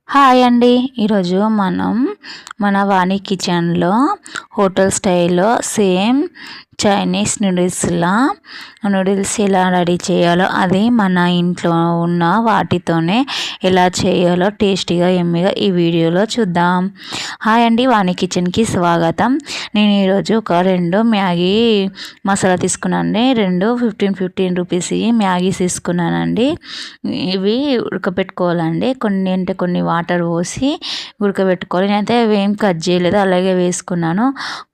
Hi అండి. ఈరోజు మనం మన వాణి కిచెన్లో హోటల్ స్టైల్లో సేమ్ చైనీస్ నూడిల్స్ ఎలా రెడీ చేయాలో అది మన ఇంట్లో ఉన్న వాటితోనే ఎలా చేయాలో టేస్టీగా ఎమ్మిగా ఈ వీడియోలో చూద్దాం. హాయ్ అండి, వాణి కిచెన్కి స్వాగతం. నేను ఈరోజు ఒక 2 మ్యాగీ మసాలా తీసుకున్నానండి. 2 15 రూపీస్ మ్యాగీస్ తీసుకున్నానండి. ఇవి ఉడకబెట్టుకోవాలండి. కొన్ని వాటర్ పోసి ఉడకబెట్టుకోవాలి. నేనైతే ఏం కట్ చేయలేదు, అలాగే వేసుకున్నాను.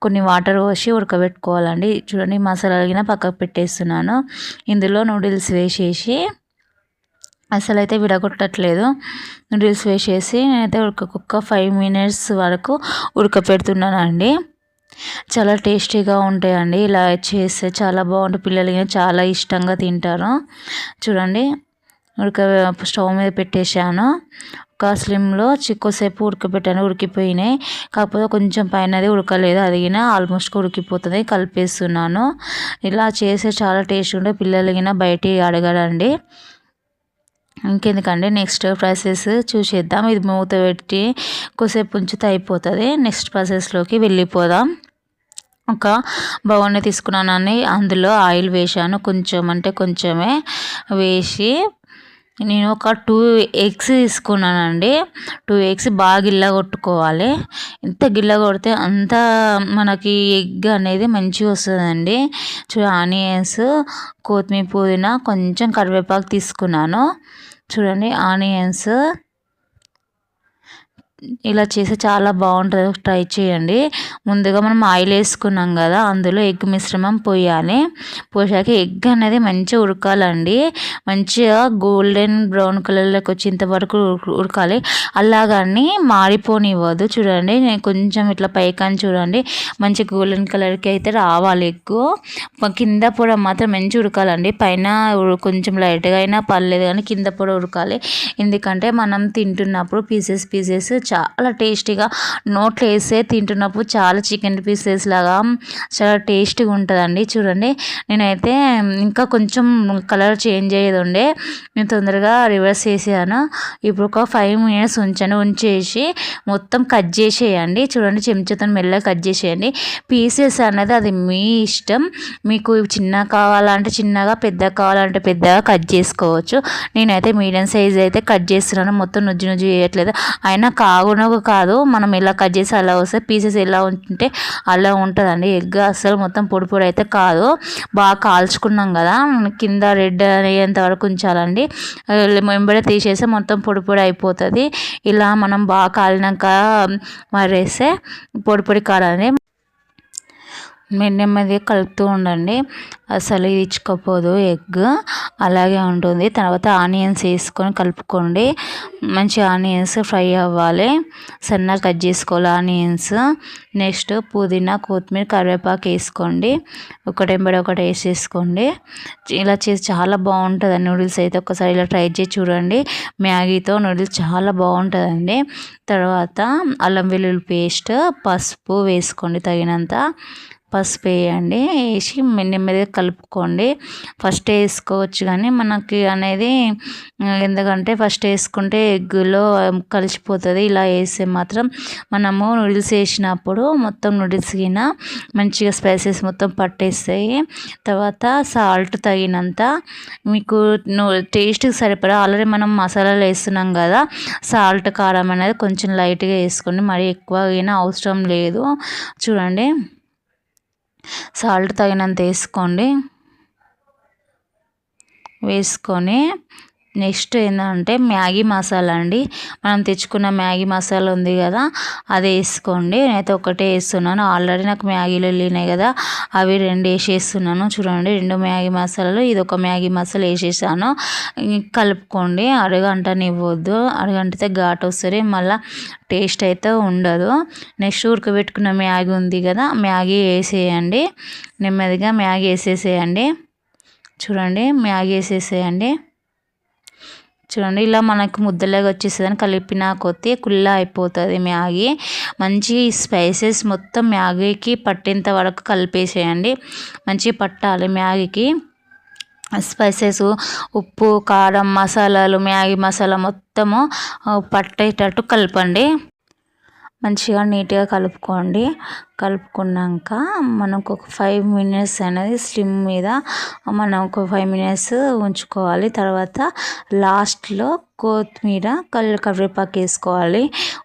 కొన్ని వాటర్ పోసి ఉడకబెట్టుకోవాలండి. చూడండి, మసాలా అలిగిన పక్కకు పెట్టేస్తున్నాను. ఇందులో నూడిల్స్ వేసేసి అసలు అయితే విడగొట్టట్లేదు. నూడిల్స్ వేసేసి నేనైతే ఒక 5 మినిట్స్ వరకు ఉడకపెడుతున్నానండి. చాలా టేస్టీగా ఉంటాయండి. ఇలా చేస్తే చాలా బాగుంటుంది. పిల్లలు చాలా ఇష్టంగా తింటారు. చూడండి, స్టవ్ మీద పెట్టేశాను. ఒక స్లిమ్లో కొద్దిసేపు ఉడకబెట్టాను. ఉడికిపోయినాయి, కాకపోతే కొంచెం పైనది ఉడకలేదు. అదిగిన ఆల్మోస్ట్ ఉడికిపోతుంది. కలిపేస్తున్నాను. ఇలా చేస్తే చాలా టేస్ట్ ఉంటుంది. పిల్లలు బయట అడగరండి. ఇంకెందుకండి, నెక్స్ట్ ప్రాసెస్ చూసేద్దాం. ఇది మూత పెట్టి కొద్దిసేపు ఉంచితే అయిపోతుంది. నెక్స్ట్ ప్రాసెస్లోకి వెళ్ళిపోదాం. ఒక బౌల్ని తీసుకున్నానని అందులో ఆయిల్ వేసాను. కొంచెమే వేసి నేను ఒక 2 ఎగ్స్ తీసుకున్నానండి. 2 ఎగ్స్ బాగా గిల్ల కొట్టుకోవాలి. ఎంత గిల్ల కొడితే అంత మనకి ఎగ్ అనేది మంచిగా వస్తుందండి. ఆనియన్స్, కొత్తిమీర, పుదీనా, కొంచెం కరివేపాకు తీసుకున్నాను. చూడండి, ఆనియన్స్ ఇలా చేస్తే చాలా బాగుంటుంది. ట్రై చేయండి. ముందుగా మనం ఆయిల్ వేసుకున్నాం కదా, అందులో ఎగ్ మిశ్రమం పోయాలి. పోసాక ఎగ్ అనేది మంచిగా ఉడకాలండి. మంచిగా గోల్డెన్ బ్రౌన్ కలర్లోకి వచ్చేంత వరకు ఉడకాలి. అలాగని మాడిపోనివ్వద్దు. చూడండి, నేను కొంచెం ఇట్లా పైకాని చూడండి, మంచి గోల్డెన్ కలర్కి అయితే రావాలి ఎగ్. కింద పొడ మాత్రం మంచిగా ఉడకాలండి. పైన కొంచెం లైట్గా అయినా పర్లేదు, కానీ కింద పొడ ఉడకాలి. ఎందుకంటే మనం తింటున్నప్పుడు పీసెస్ చాలా టేస్టీగా నోట్లో వేస్తే తింటున్నప్పుడు చాలా చికెన్ పీసెస్ లాగా చాలా టేస్టీగా ఉంటుందండి. చూడండి, నేనైతే ఇంకా కొంచెం కలర్ చేంజ్ అయ్యేది ఉండే, నేను తొందరగా రివర్స్ చేసాను. ఇప్పుడు ఒక 5 మినిట్స్ ఉంచేసి మొత్తం కట్ చేసేయండి. చూడండి, చెంచాతో మెల్లగా కట్ చేసేయండి. పీసెస్ అనేది అది మీ ఇష్టం. మీకు చిన్న కావాలంటే చిన్నగా, పెద్ద కావాలంటే పెద్దగా కట్ చేసుకోవచ్చు. నేనైతే మీడియం సైజ్ అయితే కట్ చేస్తున్నాను. మొత్తం నుజ్జు చేయట్లేదు. అయినా కాదు, మనం ఎలా కట్ చేసి అలా వస్తే పీసెస్ ఎలా ఉంటే అలా ఉంటుందండి. ఎగ్ అసలు మొత్తం పొడి అయితే కాదు. బాగా కాల్చుకున్నాం కదా, కింద రెడ్ అయ్యేంత వరకు ఉంచాలండి. వెంబడే తీసేస్తే మొత్తం పొడి అయిపోతుంది. ఇలా మనం బాగా కాలినాక మరేస్తే పొడి కాలని నెమ్మదిగా కలుపుతూ ఉండండి. అసలు ఇది ఇచ్చుకోపోదు ఎగ్, అలాగే ఉంటుంది. తర్వాత ఆనియన్స్ వేసుకొని కలుపుకోండి. మంచి ఆనియన్స్ ఫ్రై అవ్వాలి. సన్నగా కట్ చేసుకోవాలి ఆనియన్స్. నెక్స్ట్ పుదీనా, కొత్తిమీర, కరివేపాకు వేసుకోండి. ఒకటి వేసేసుకోండి. ఇలా చేసి చాలా బాగుంటుంది నూడిల్స్ అయితే. ఒకసారి ఇలా ట్రై చేసి చూడండి. మ్యాగీతో నూడిల్స్ చాలా బాగుంటుందండి. తర్వాత అల్లం వెల్లుల్లి పేస్ట్, పసుపు వేసుకోండి. తగినంత పసుపు వేయండి. వేసి నెమ్మదిగా కలుపుకోండి. ఫస్ట్ వేసుకోవచ్చు, కానీ మనకి అనేది ఎందుకంటే ఫస్ట్ వేసుకుంటే ఎగ్గులో కలిసిపోతుంది. ఇలా వేస్తే మాత్రం మనము నూడిల్స్ వేసినప్పుడు మొత్తం నూడిల్స్ గిన మంచిగా స్పైసెస్ మొత్తం పట్టేస్తాయి. తర్వాత సాల్ట్ తగినంత, మీకు టేస్ట్కి సరిపడా ఆల్రెడీ మనం మసాలాలు వేస్తున్నాం కదా, సాల్ట్ కారం అనేది కొంచెం లైట్గా వేసుకోండి. మరీ ఎక్కువ అవసరం లేదు. చూడండి, సాల్ట్ తగినంత వేసుకొని నెక్స్ట్ ఏంటంటే మ్యాగీ మసాలా అండి. మనం తెచ్చుకున్న మ్యాగీ మసాలా ఉంది కదా, అది వేసుకోండి. నేనైతే ఒకటే వేస్తున్నాను. ఆల్రెడీ నాకు మ్యాగీలు వెళ్ళినాయి కదా, అవి 2 వేసేస్తున్నాను. చూడండి, 2 మ్యాగీ మసాలాలు, ఇది ఒక మ్యాగీ మసాలా వేసేసాను. కలుపుకోండి. అరగంటనివ్వద్దు, అరగంటితే ఘాటు వస్తుంది, మళ్ళీ టేస్ట్ అయితే ఉండదు. నెక్స్ట్ ఉడకబెట్టుకున్న మ్యాగీ ఉంది కదా, మ్యాగీ వేసేయండి. నెమ్మదిగా మ్యాగీ వేసేసేయండి. చూడండి, మ్యాగీ వేసేసేయండి. చూడండి, ఇలా మనకు ముద్దలాగా వచ్చేస్తుందని కలిపిన కొద్దీ కుల్లా అయిపోతుంది మ్యాగీ. మంచి స్పైసెస్ మొత్తం మ్యాగీకి పట్టేంత వరకు కలిపేసేయండి. మంచిగా పట్టాలి మ్యాగీకి. స్పైసెస్, ఉప్పు, కారం, మసాలాలు, మ్యాగీ మసాలా మొత్తము పట్టేటట్టు కలపండి. మంచిగా నీట్గా కలుపుకున్నాక మనకు ఒక 5 మినిట్స్ అనేది స్లిమ్ మీద మనం ఒక 5 మినిట్స్ ఉంచుకోవాలి. తర్వాత లాస్ట్లో కొత్తిమీర, కరివేపాకు వేసుకోవాలి.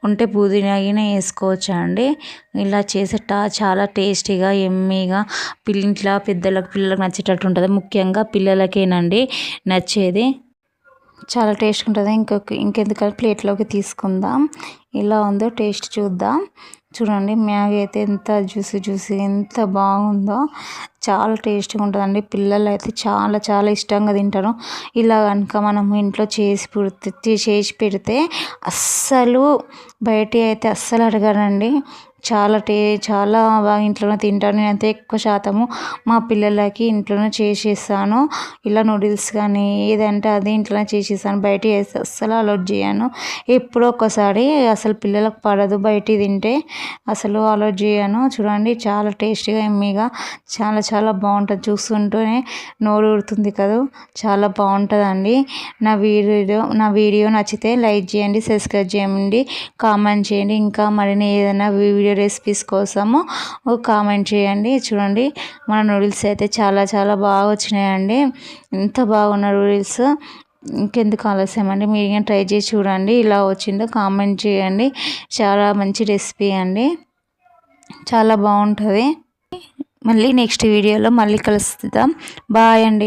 ఉంటే పుదీనా వేసుకోవచ్చు అండి. ఇలా చేసే చాలా టేస్టీగా యమ్మీగా ఇంట్లో పిల్లలకు నచ్చేటట్టు ఉంటుంది. ముఖ్యంగా పిల్లలకేనండి నచ్చేది. చాలా టేస్ట్గా ఉంటుంది. ఇంకెందుకంటే ప్లేట్లోకి తీసుకుందాం. ఎలా ఉందో టేస్ట్ చూద్దాం. చూడండి, మ్యాగీ అయితే ఎంత జ్యూసీ ఎంత బాగుందో. చాలా టేస్ట్గా ఉంటుందండి. పిల్లలు అయితే చాలా చాలా ఇష్టంగా తింటారు. ఇలా కనుక మనం ఇంట్లో చేసి పెడితే అస్సలు బయట అయితే అస్సలు అడగరండి. చాలా బాగా ఇంట్లోనే తింటాను. నేనైతే ఎక్కువ శాతము మా పిల్లలకి ఇంట్లోనే చేసిస్తాను. ఇలా నూడిల్స్ కానీ ఏదంటే అది ఇంట్లోనే చేసిస్తాను. బయట వేస్తే అస్సలు అలౌడ్ చేయను. ఎప్పుడో ఒకసారి, అసలు పిల్లలకు పడదు బయట తింటే, అసలు అలౌడ్ చేయను. చూడండి, చాలా టేస్టీగా యమ్మీగా చాలా చాలా బాగుంటుంది. చూస్తుంటేనే నోరు ఊరుతుంది కదా, చాలా బాగుంటుందండి. నా వీడియో నచ్చితే లైక్ చేయండి, సబ్స్క్రైబ్ చేయండి, కామెంట్ చేయండి. ఇంకా మరిన్ని ఏదైనా వీడియో రెసిపీస్ కోసము కామెంట్ చేయండి. చూడండి, మన నూడిల్స్ అయితే చాలా చాలా బాగా వచ్చినాయండి. ఎంత బాగున్న నూడిల్స్. ఇంకెందుకు ఆలస్యం అండి, మీరు ఇంకా ట్రై చేసి చూడండి. ఇలా వచ్చిందో కామెంట్ చేయండి. చాలా మంచి రెసిపీ అండి, చాలా బాగుంటుంది. మళ్ళీ నెక్స్ట్ వీడియోలో మళ్ళీ కలుస్తాం. బాయ్ అండి.